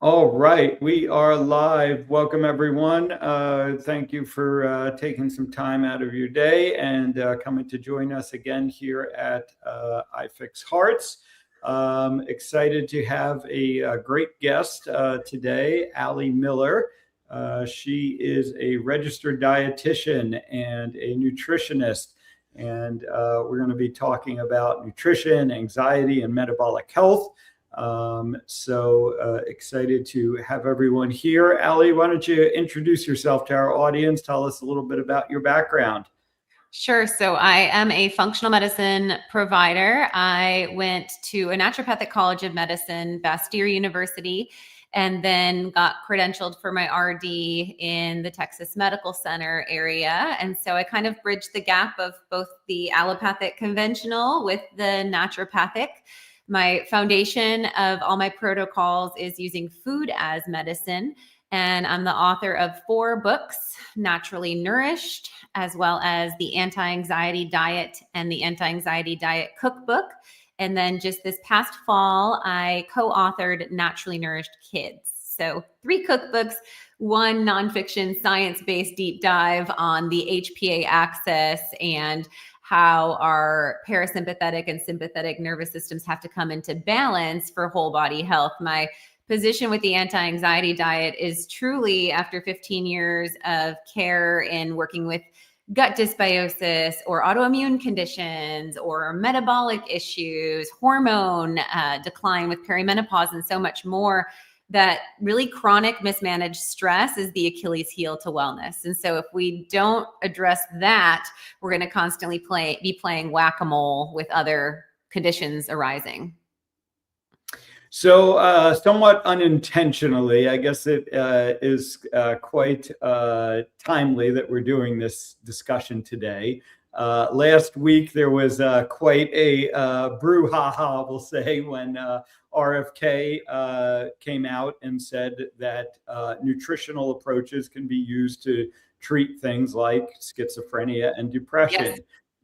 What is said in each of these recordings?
All right, we are live. Welcome, everyone. Thank you for taking some time out of your day and coming to join us again here at iFix Hearts. Excited to have a great guest today, Allie Miller. She is a registered dietitian and a nutritionist. And we're going to be talking about nutrition, anxiety, and metabolic health. Excited to have everyone here. Allie, why don't you introduce yourself to our audience? Tell us a little bit about your background. Sure. So I am a functional medicine provider. I went to a naturopathic college of medicine, Bastyr University, and then got credentialed for my RD in the Texas Medical Center area. And so I kind of bridged the gap of both the allopathic conventional with the naturopathic. My foundation of all my protocols is using food as medicine. And I'm the author of 4 books, Naturally Nourished, as well as the Anti-Anxiety Diet and the Anti-Anxiety Diet Cookbook. And then just this past fall, I co-authored Naturally Nourished Kids. So 3 cookbooks, 1 nonfiction science-based deep dive on the HPA axis and how our parasympathetic and sympathetic nervous systems have to come into balance for whole body health. My position with the anti-anxiety diet is truly, after 15 years of care in working with gut dysbiosis or autoimmune conditions or metabolic issues, hormone decline with perimenopause, and so much more, that really chronic mismanaged stress is the Achilles heel to wellness. And so if we don't address that, we're going to constantly be playing whack-a-mole with other conditions arising. So somewhat unintentionally, I guess it is quite timely that we're doing this discussion today. Last week, there was quite a brouhaha, we'll say, when RFK came out and said that nutritional approaches can be used to treat things like schizophrenia and depression. Yes.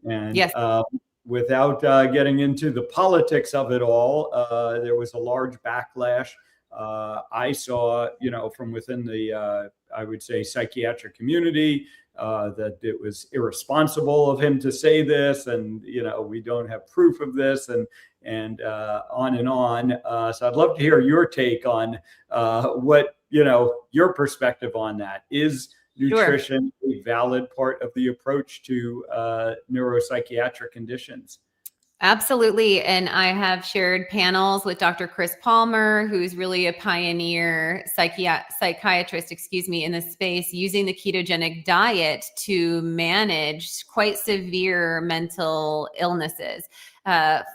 And yes. Without getting into the politics of it all, there was a large backlash. I saw, from within the, I would say, psychiatric community, that it was irresponsible of him to say this, and we don't have proof of this, and on and on. So I'd love to hear your take on what your perspective on that is. Nutrition, a valid part of the approach to neuropsychiatric conditions? Absolutely. And I have shared panels with Dr. Chris Palmer, who's really a pioneer psychiatrist, in this space, using the ketogenic diet to manage quite severe mental illnesses,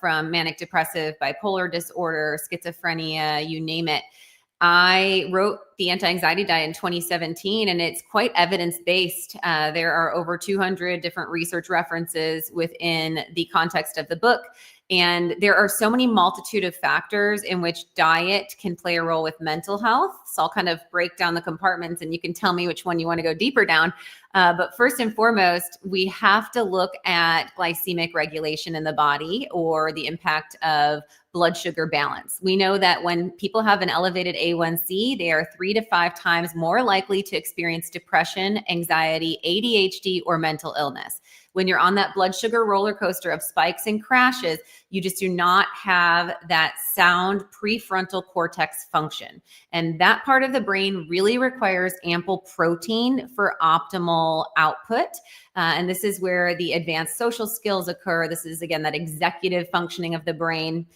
from manic depressive, bipolar disorder, schizophrenia, you name it. I wrote the anti-anxiety diet in 2017, and it's quite evidence-based. There are over 200 different research references within the context of the book. And there are so many multitude of factors in which diet can play a role with mental health. So I'll kind of break down the compartments and you can tell me which one you want to go deeper down. But first and foremost, we have to look at glycemic regulation in the body, or the impact of blood sugar balance. We know that when people have an elevated A1C, they are 3 to 5 times more likely to experience depression, anxiety, ADHD, or mental illness. When you're on that blood sugar roller coaster of spikes and crashes, you just do not have that sound prefrontal cortex function. And that part of the brain really requires ample protein for optimal output. And this is where the advanced social skills occur. This is, again, that executive functioning of the brain.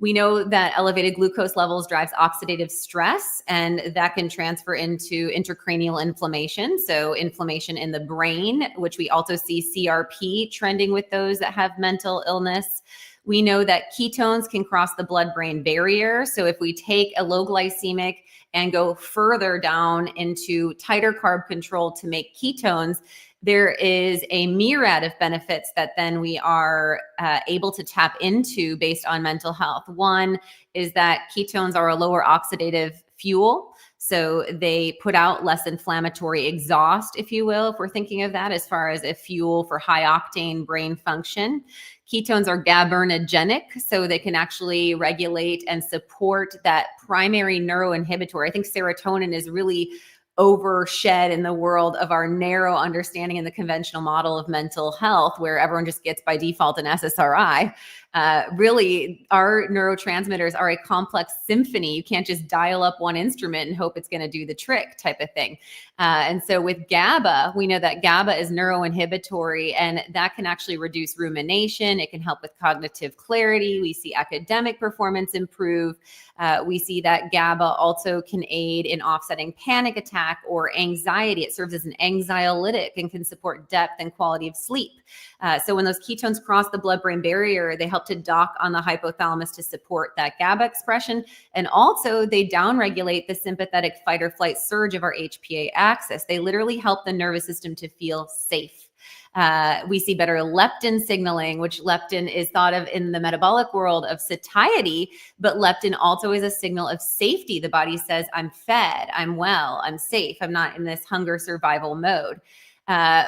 We know that elevated glucose levels drives oxidative stress, and that can transfer into intracranial inflammation. So inflammation in the brain, which we also see CRP trending with those that have mental illness. We know that ketones can cross the blood-brain barrier. So if we take a low glycemic and go further down into tighter carb control to make ketones, there is a myriad of benefits that then we are able to tap into based on mental health. One is that ketones are a lower oxidative fuel. So they put out less inflammatory exhaust, if you will, if we're thinking of that as far as a fuel for high octane brain function. Ketones are GABAergic, so they can actually regulate and support that primary neuroinhibitor. I think serotonin is really overshed in the world of our narrow understanding in the conventional model of mental health, where everyone just gets by default an SSRI. Really, our neurotransmitters are a complex symphony. You can't just dial up one instrument and hope it's going to do the trick type of thing. And so with GABA, we know that GABA is neuroinhibitory, and that can actually reduce rumination. It can help with cognitive clarity. We see academic performance improve. We see that GABA also can aid in offsetting panic attack or anxiety. It serves as an anxiolytic and can support depth and quality of sleep. So when those ketones cross the blood-brain barrier, they help to dock on the hypothalamus to support that GABA expression. And also they downregulate the sympathetic fight or flight surge of our HPA axis. They literally help the nervous system to feel safe. We see better leptin signaling, which leptin is thought of in the metabolic world of satiety, but leptin also is a signal of safety. The body says, I'm fed, I'm well, I'm safe, I'm not in this hunger survival mode.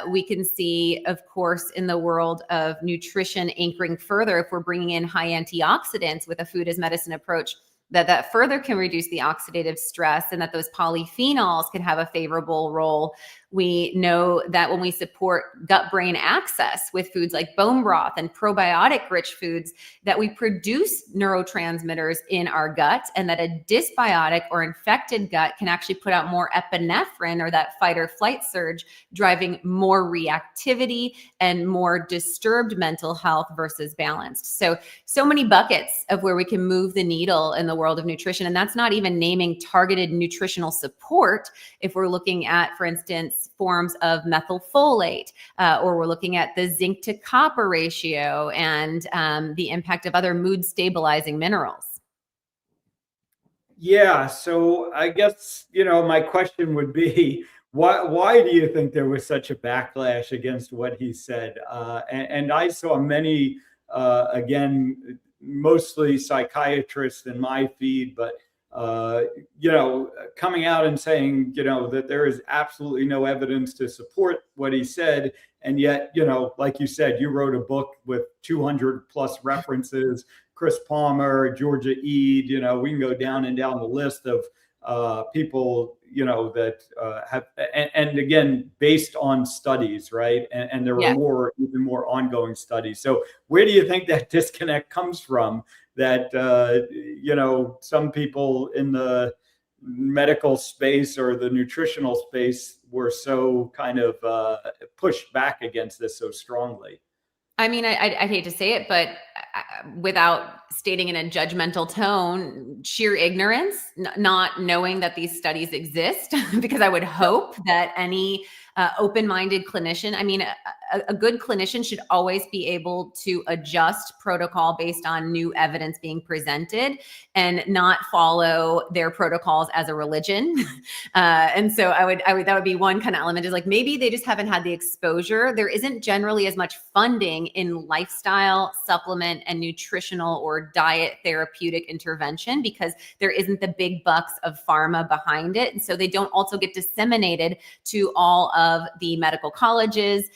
We can see, of course, in the world of nutrition anchoring further, if we're bringing in high antioxidants with a food as medicine approach, that further can reduce the oxidative stress, and that those polyphenols can have a favorable role. We know that when we support gut-brain axis with foods like bone broth and probiotic-rich foods, that we produce neurotransmitters in our gut, and that a dysbiotic or infected gut can actually put out more epinephrine, or that fight or flight surge, driving more reactivity and more disturbed mental health versus balanced. So many buckets of where we can move the needle in the world of nutrition. And that's not even naming targeted nutritional support. If we're looking at, for instance, forms of methylfolate, or we're looking at the zinc to copper ratio and the impact of other mood stabilizing minerals. Yeah. So I guess, my question would be, why do you think there was such a backlash against what he said? And I saw many, again, mostly psychiatrists in my feed, but coming out and saying, that there is absolutely no evidence to support what he said. And yet, like you said, you wrote a book with 200 plus references, Chris Palmer, Georgia Ede, we can go down and down the list of people, that have, and again, based on studies, right? And there were even more ongoing studies. So where do you think that disconnect comes from? That, some people in the medical space or the nutritional space were so kind of pushed back against this so strongly? I mean, I hate to say it, but without stating in a judgmental tone, sheer ignorance, not knowing that these studies exist, because I would hope that any open-minded clinician, I mean, a good clinician should always be able to adjust protocol based on new evidence being presented and not follow their protocols as a religion. And so I would, that would be one kind of element, is like, maybe they just haven't had the exposure. There isn't generally as much funding in lifestyle, supplement, and nutritional or diet therapeutic intervention, because there isn't the big bucks of pharma behind it. And so they don't also get disseminated to all of the medical colleges,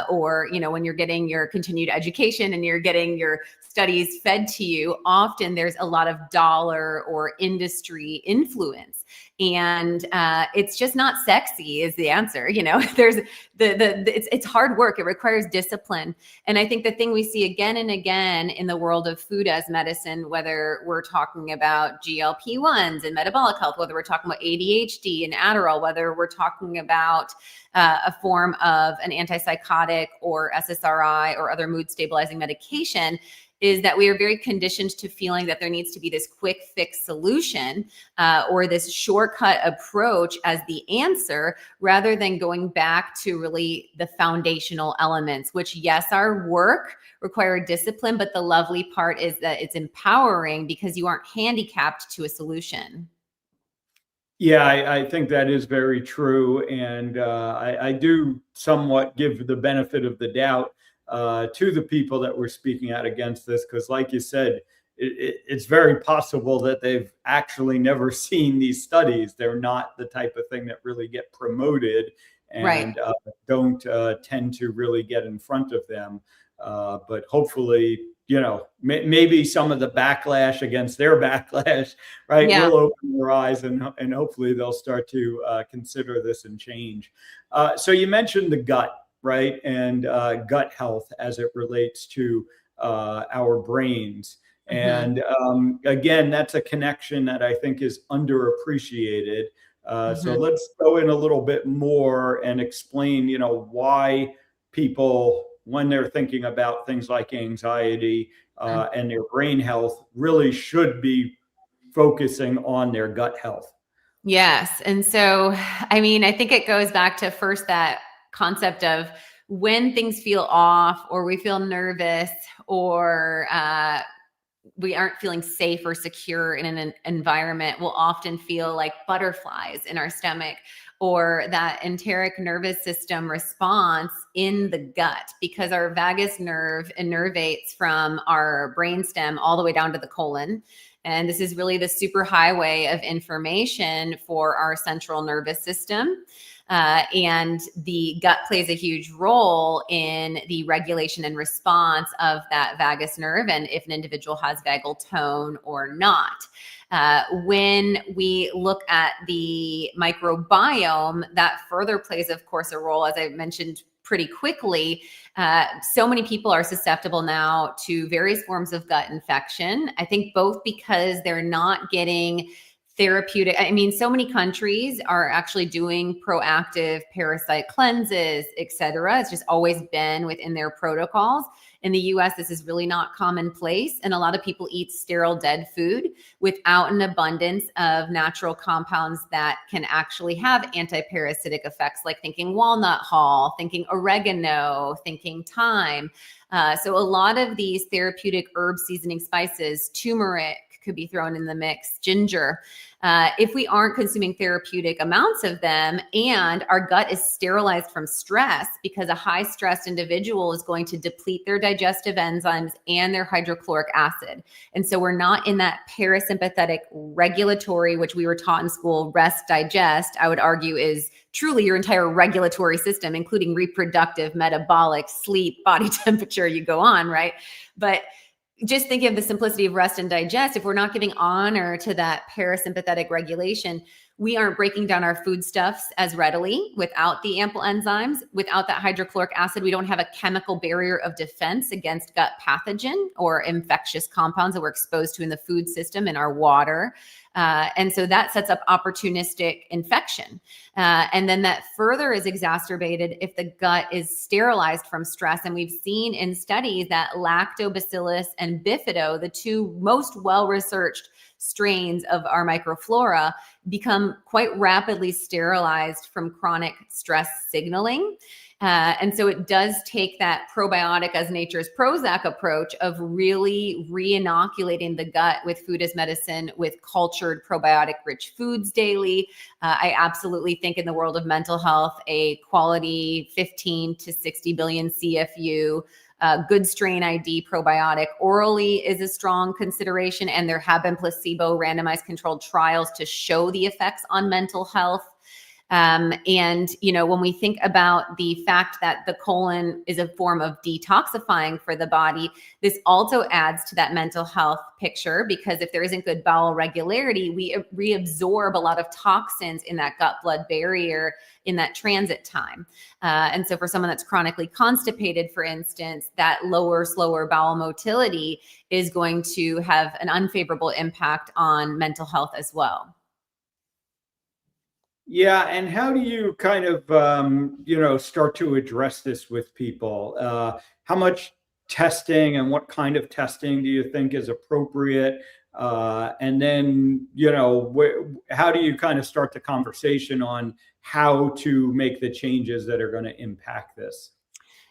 or, when you're getting your continued education and you're getting your studies fed to you, often there's a lot of dollar or industry influence. And it's just not sexy is the answer. There's it's hard work. It requires discipline. And I think the thing we see again and again in the world of food as medicine, whether we're talking about GLP-1s and metabolic health, whether we're talking about ADHD and Adderall, whether we're talking about a form of an antipsychotic or SSRI or other mood stabilizing medication, is that we are very conditioned to feeling that there needs to be this quick fix solution, or this shortcut approach as the answer, rather than going back to really the foundational elements, which, yes, our work require discipline, but the lovely part is that it's empowering because you aren't handicapped to a solution. Yeah, I think that is very true. And I do somewhat give the benefit of the doubt to the people that were speaking out against this, because like you said, it's very possible that they've actually never seen these studies. They're not the type of thing that really get promoted Right. and don't tend to really get in front of them. But hopefully, maybe some of the backlash against their backlash, right, Yeah. will open their eyes, and hopefully they'll start to consider this and change. So you mentioned the gut, right, and gut health as it relates to our brains. Hmm. And again, that's a connection that I think is underappreciated. So Hmm. let's go in a little bit more and explain, why people, when they're thinking about things like anxiety and their brain health, really should be focusing on their gut health. Yes. And so, I mean, I think it goes back to first that concept of when things feel off or we feel nervous or we aren't feeling safe or secure in an environment, we'll often feel like butterflies in our stomach or that enteric nervous system response in the gut, because our vagus nerve innervates from our brainstem all the way down to the colon. And this is really the super highway of information for our central nervous system. And the gut plays a huge role in the regulation and response of that vagus nerve and if an individual has vagal tone or not. When we look at the microbiome, that further plays, of course, a role, as I mentioned pretty quickly. So many people are susceptible now to various forms of gut infection. I think both because they're not getting therapeutic. I mean, so many countries are actually doing proactive parasite cleanses, et cetera. It's just always been within their protocols. In the US, this is really not commonplace. And a lot of people eat sterile dead food without an abundance of natural compounds that can actually have anti-parasitic effects, like thinking walnut hull, thinking oregano, thinking thyme. So a lot of these therapeutic herb seasoning spices, turmeric could be thrown in the mix, ginger. If we aren't consuming therapeutic amounts of them and our gut is sterilized from stress, because a high stressed individual is going to deplete their digestive enzymes and their hydrochloric acid. And so we're not in that parasympathetic regulatory, which we were taught in school, rest, digest, I would argue is truly your entire regulatory system, including reproductive, metabolic, sleep, body temperature, you go on, right? But just thinking of the simplicity of rest and digest, if we're not giving honor to that parasympathetic regulation, we aren't breaking down our foodstuffs as readily without the ample enzymes, without that hydrochloric acid. We don't have a chemical barrier of defense against gut pathogen or infectious compounds that we're exposed to in the food system, in our water. And so that sets up opportunistic infection. And then that further is exacerbated if the gut is sterilized from stress. And we've seen in studies that lactobacillus and bifido, the two most well-researched strains of our microflora, become quite rapidly sterilized from chronic stress signaling. And so it does take that probiotic as nature's Prozac approach of really re-inoculating the gut with food as medicine, with cultured probiotic rich foods daily. I absolutely think in the world of mental health, a quality 15 to 60 billion CFU good strain ID probiotic orally is a strong consideration. And there have been placebo randomized controlled trials to show the effects on mental health. And, when we think about the fact that the colon is a form of detoxifying for the body, this also adds to that mental health picture, because if there isn't good bowel regularity, we reabsorb a lot of toxins in that gut blood barrier in that transit time. And so for someone that's chronically constipated, for instance, that slower bowel motility is going to have an unfavorable impact on mental health as well. Yeah, and how do you kind of start to address this with people? How much testing and what kind of testing do you think is appropriate? And then how do you kind of start the conversation on how to make the changes that are going to impact this?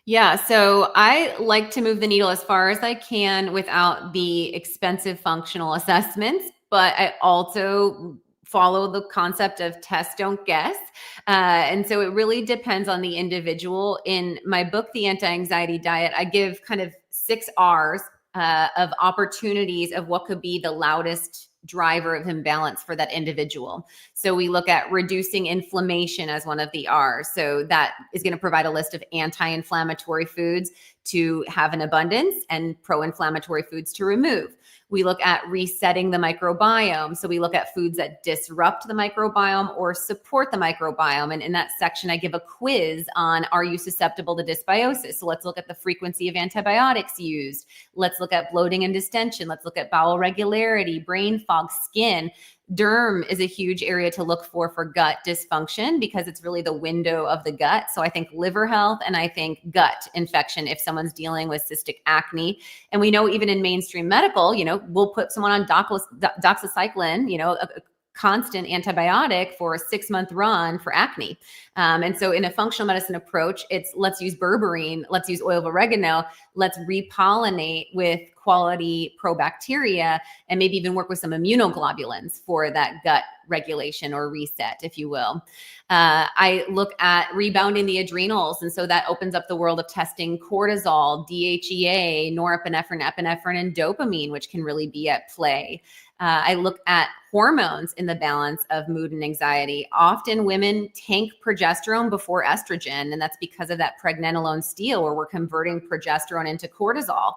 Yeah, so I like to move the needle as far as I can without the expensive functional assessments, but I also follow the concept of test, don't guess. And so it really depends on the individual. In my book, The Anti-Anxiety Diet, I give kind of 6 R's of opportunities of what could be the loudest driver of imbalance for that individual. So we look at reducing inflammation as one of the R's. So that is going to provide a list of anti-inflammatory foods to have an abundance and pro-inflammatory foods to remove. We look at resetting the microbiome. So we look at foods that disrupt the microbiome or support the microbiome. And in that section, I give a quiz on, are you susceptible to dysbiosis? So let's look at the frequency of antibiotics used. Let's look at bloating and distension. Let's look at bowel regularity, brain fog, skin. Derm is a huge area to look for gut dysfunction because it's really the window of the gut. So I think liver health and I think gut infection if someone's dealing with cystic acne. And we know even in mainstream medical, we'll put someone on doxycycline, a constant antibiotic for a 6-month run for acne. And so in a functional medicine approach, it's let's use berberine, let's use oil of oregano, let's repollinate with quality probacteria and maybe even work with some immunoglobulins for that gut regulation or reset, if you will. I look at rebounding the adrenals. And so that opens up the world of testing cortisol, DHEA, norepinephrine, epinephrine, and dopamine, which can really be at play. I look at hormones in the balance of mood and anxiety. Often women tank progesterone before estrogen, and that's because of that pregnenolone steal where we're converting progesterone into cortisol.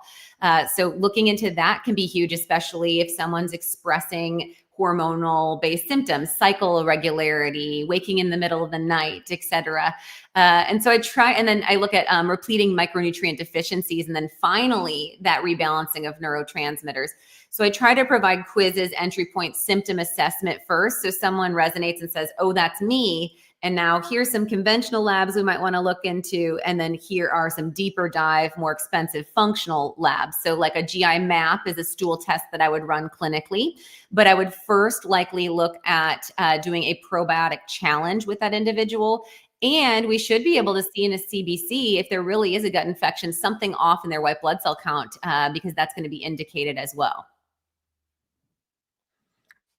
So looking into that can be huge, especially if someone's expressing hormonal-based symptoms, cycle irregularity, waking in the middle of the night, et cetera. And so I try, and then I look at repleting micronutrient deficiencies, and then finally that rebalancing of neurotransmitters. So I try to provide quizzes, entry point, symptom assessment first. So someone resonates and says, oh, that's me. And now here's some conventional labs we might want to look into. And then here are some deeper dive, more expensive functional labs. So like a GI map is a stool test that I would run clinically, but I would first likely look at doing a probiotic challenge with that individual. And we should be able to see in a CBC if there really is a gut infection, something off in their white blood cell count, because that's going to be indicated as well.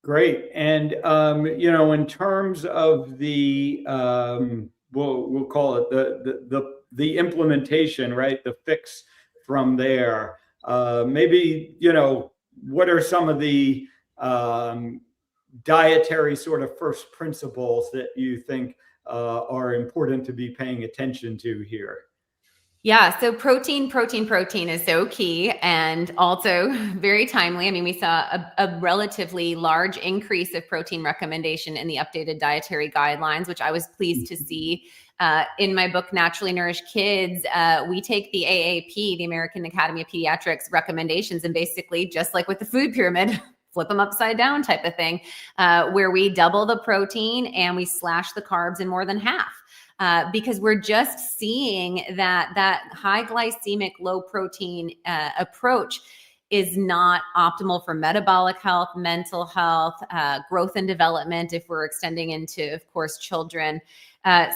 Great. And, in terms of the, we'll call it the implementation, right? The fix from there, maybe, what are some of the dietary sort of first principles that you think are important to be paying attention to here? Yeah, so protein is so key and also very timely. I mean, we saw a relatively large increase of protein recommendation in the updated dietary guidelines, which I was pleased to see. In my book, Naturally Nourished Kids, we take the AAP, the American Academy of Pediatrics recommendations, and basically, just like with the food pyramid, flip them upside down type of thing, where we double the protein and we slash the carbs in more than half. Because we're just seeing that high glycemic, low protein approach is not optimal for metabolic health, mental health, growth and development, if we're extending into, of course, children.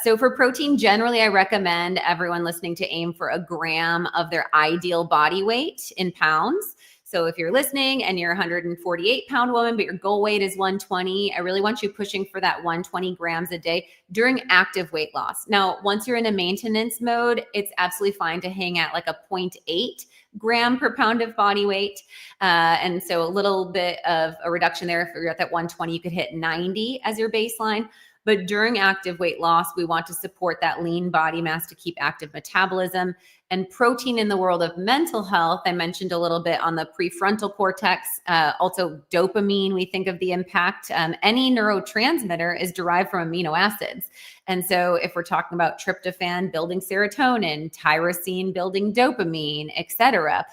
So for protein, generally, I recommend everyone listening to aim for a gram of their ideal body weight in pounds. So if you're listening and you're a 148-pound woman, but your goal weight is 120, I really want you pushing for that 120 grams a day during active weight loss. Now, once you're in a maintenance mode, it's absolutely fine to hang at like a 0.8 gram per pound of body weight. And so a little bit of a reduction there. If you're at that 120, you could hit 90 as your baseline. But during active weight loss, we want to support that lean body mass to keep active metabolism. And protein in the world of mental health, I mentioned a little bit on the prefrontal cortex, also dopamine, we think of the impact. Any neurotransmitter is derived from amino acids. And so if we're talking about tryptophan building serotonin, tyrosine building dopamine, et cetera.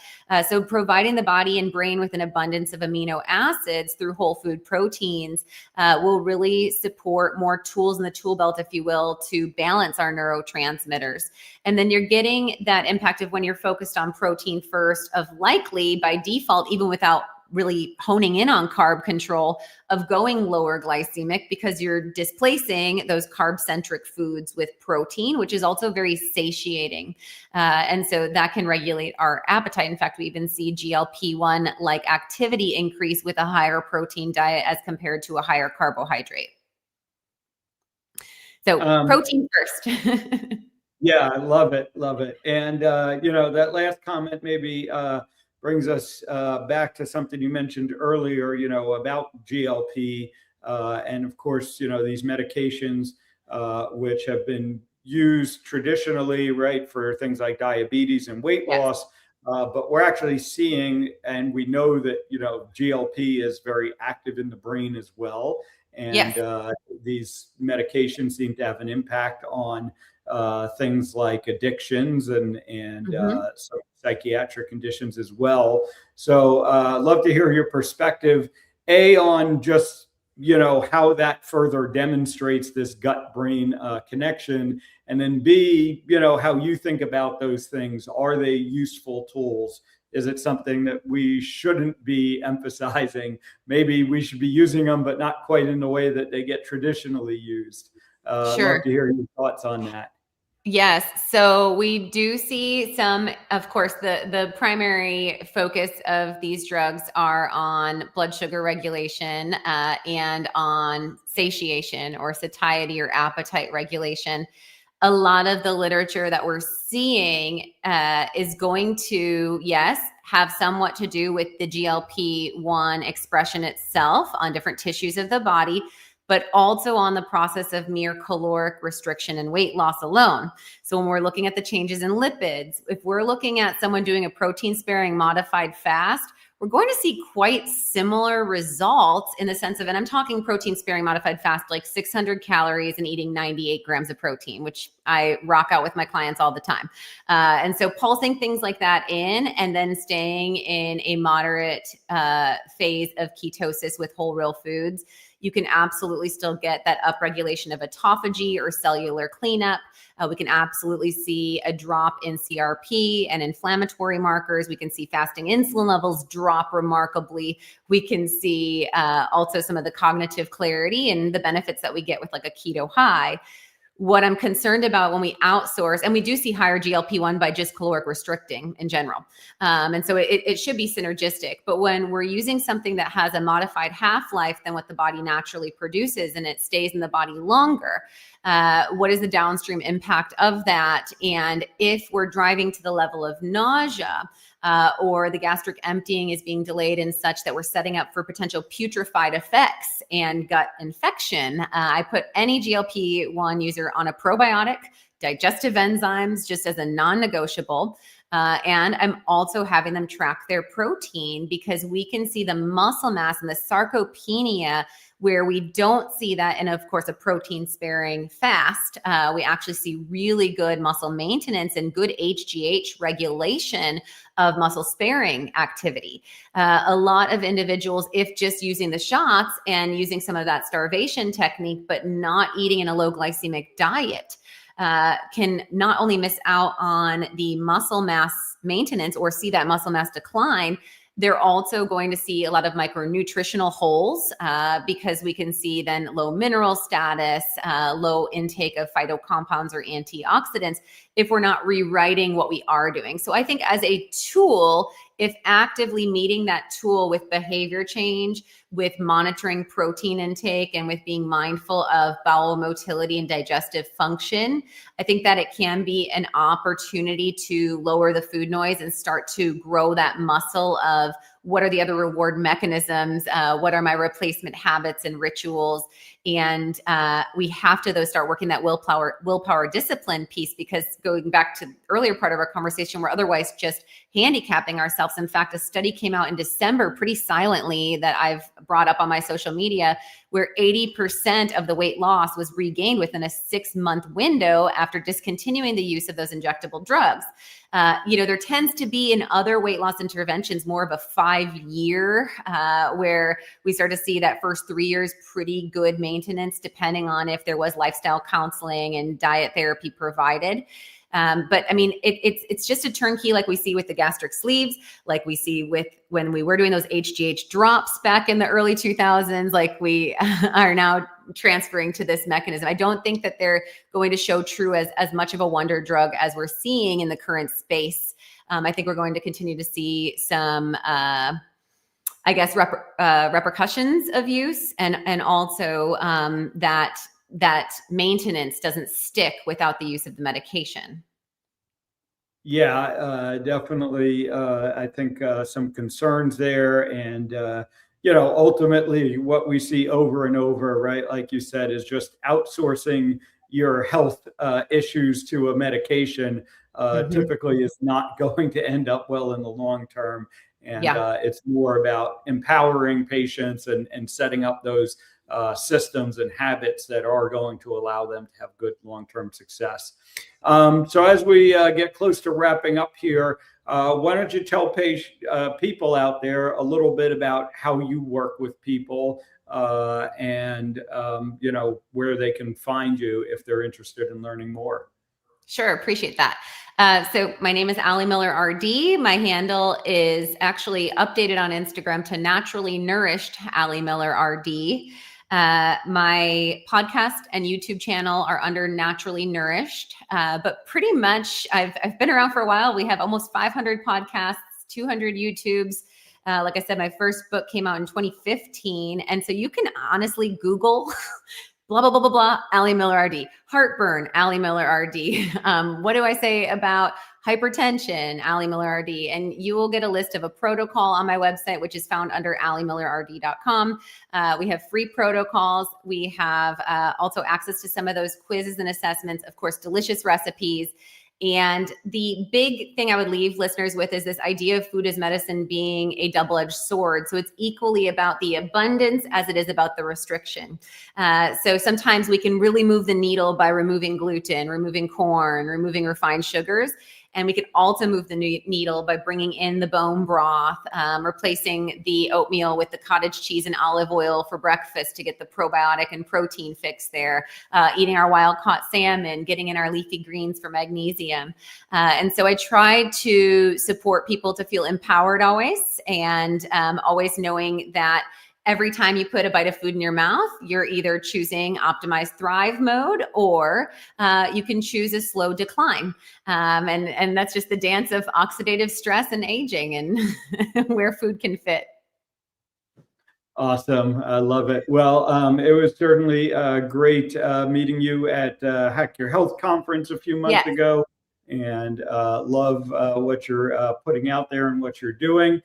So providing the body and brain with an abundance of amino acids through whole food proteins will really support more tools in the tool belt, if you will, to balance our neurotransmitters. And then you're getting that impact of when you're focused on protein first, of likely by default, even without really honing in on carb control, of going lower glycemic because you're displacing those carb-centric foods with protein, which is also very satiating. And so that can regulate our appetite. In fact, we even see GLP-1 like activity increase with a higher protein diet as compared to a higher carbohydrate. So protein first. Yeah, I love it. Love it. And, that last comment, maybe brings us back to something you mentioned earlier, about GLP. And of course, these medications, which have been used traditionally, right, for things like diabetes and weight Yes. loss. But we're actually seeing, and we know that, GLP is very active in the brain as well. And Yes. these medications seem to have an impact on things like addictions and some psychiatric conditions as well. So love to hear your perspective, on just how that further demonstrates this gut brain connection, and then B, how you think about those things. Are they useful tools? Is it something that we shouldn't be emphasizing? Maybe we should be using them, but not quite in the way that they get traditionally used. Sure. Love to hear your thoughts on that. Yes. So we do see some, of course, the primary focus of these drugs are on blood sugar regulation and on satiation or satiety or appetite regulation. A lot of the literature that we're seeing is going to, yes, have somewhat to do with the GLP-1 expression itself on different tissues of the body, but also on the process of mere caloric restriction and weight loss alone. So when we're looking at the changes in lipids, if we're looking at someone doing a protein sparing modified fast, we're going to see quite similar results in the sense of, and I'm talking protein sparing modified fast, like 600 calories and eating 98 grams of protein, which I rock out with my clients all the time. And so pulsing things like that in, and then staying in a moderate phase of ketosis with whole real foods, you can absolutely still get that upregulation of autophagy or cellular cleanup. We can absolutely see a drop in CRP and inflammatory markers. We can see fasting insulin levels drop remarkably. We can see also some of the cognitive clarity and the benefits that we get with like a keto high. What I'm concerned about when we outsource, and we do see higher GLP-1 by just caloric restricting in general. And so it should be synergistic. But when we're using something that has a modified half-life than what the body naturally produces and it stays in the body longer, what is the downstream impact of that? And if we're driving to the level of nausea, or the gastric emptying is being delayed in such that we're setting up for potential putrefied effects and gut infection, I put any GLP-1 user on a probiotic, digestive enzymes, just as a non-negotiable. And I'm also having them track their protein, because we can see the muscle mass and the sarcopenia where we don't see that in, of course, a protein sparing fast. We actually see really good muscle maintenance and good HGH regulation of muscle sparing activity. A lot of individuals, if just using the shots and using some of that starvation technique, but not eating in a low glycemic diet, can not only miss out on the muscle mass maintenance or see that muscle mass decline, they're also going to see a lot of micronutritional holes because we can see then low mineral status, low intake of phytocompounds or antioxidants if we're not rewriting what we are doing. So I think as a tool, if actively meeting that tool with behavior change, with monitoring protein intake, and with being mindful of bowel motility and digestive function, I think that it can be an opportunity to lower the food noise and start to grow that muscle of what are the other reward mechanisms, what are my replacement habits and rituals. And we have to, though, start working that willpower discipline piece, because going back to the earlier part of our conversation, we're otherwise just handicapping ourselves. In fact, a study came out in December pretty silently that I've brought up on my social media, where 80% of the weight loss was regained within a 6-month window after discontinuing the use of those injectable drugs. There tends to be in other weight loss interventions more of a 5-year where we start to see that first 3 years pretty good maintenance, depending on if there was lifestyle counseling and diet therapy provided. But I mean, it's just a turnkey, like we see with the gastric sleeves, like we see with when we were doing those HGH drops back in the early 2000s, like we are now transferring to this mechanism. I don't think that they're going to show true as much of a wonder drug as we're seeing in the current space. I think we're going to continue to see some, repercussions of use, and also that maintenance doesn't stick without the use of the medication. Yeah, definitely. I think some concerns there, and ultimately, what we see over and over, right, like you said, is just outsourcing your health issues to a medication. Mhm. Typically, is not going to end up well in the long term, and Yeah. it's more about empowering patients and setting up those systems and habits that are going to allow them to have good long-term success. So as we get close to wrapping up here, why don't you tell people out there a little bit about how you work with people and where they can find you if they're interested in learning more. Sure, appreciate that. So my name is Allie Miller RD. My handle is actually updated on Instagram to Naturally Nourished Allie Miller RD. My podcast and YouTube channel are under Naturally Nourished, but pretty much I've been around for a while. We have almost 500 podcasts, 200 YouTubes. Like I said, my first book came out in 2015, and so you can honestly Google blah, blah, blah, blah, blah, Allie Miller RD. Heartburn, Allie Miller RD. What do I say about hypertension, Allie Miller RD? And you will get a list of a protocol on my website, which is found under alliemillerrd.com. We have free protocols. We have also access to some of those quizzes and assessments, of course, delicious recipes. And the big thing I would leave listeners with is this idea of food as medicine being a double-edged sword. So it's equally about the abundance as it is about the restriction. So sometimes we can really move the needle by removing gluten, removing corn, removing refined sugars. And we can also move the needle by bringing in the bone broth, replacing the oatmeal with the cottage cheese and olive oil for breakfast to get the probiotic and protein fix there, eating our wild-caught salmon, getting in our leafy greens for magnesium. And so I try to support people to feel empowered always, and always knowing that every time you put a bite of food in your mouth, you're either choosing optimize thrive mode, or you can choose a slow decline. And that's just the dance of oxidative stress and aging and where food can fit. Awesome. I love it. Well, it was certainly great meeting you at Hack Your Health conference a few months Yes. ago, and love what you're putting out there and what you're doing.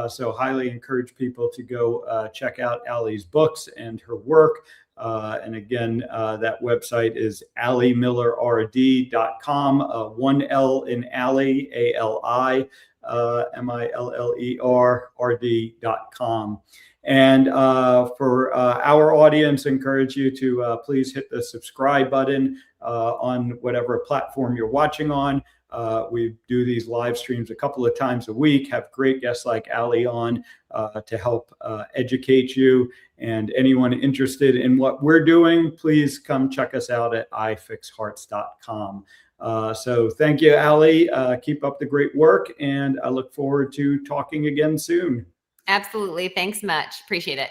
So highly encourage people to go check out Allie's books and her work. And again, that website is alliemillerrd.com. One L in Allie, ALI, MILLER, RD.com. And for our audience, encourage you to please hit the subscribe button on whatever platform you're watching on. We do these live streams a couple of times a week, have great guests like Allie on to help educate you. And anyone interested in what we're doing, please come check us out at ifixhearts.com. So thank you, Allie. Keep up the great work, and I look forward to talking again soon. Absolutely. Thanks much. Appreciate it.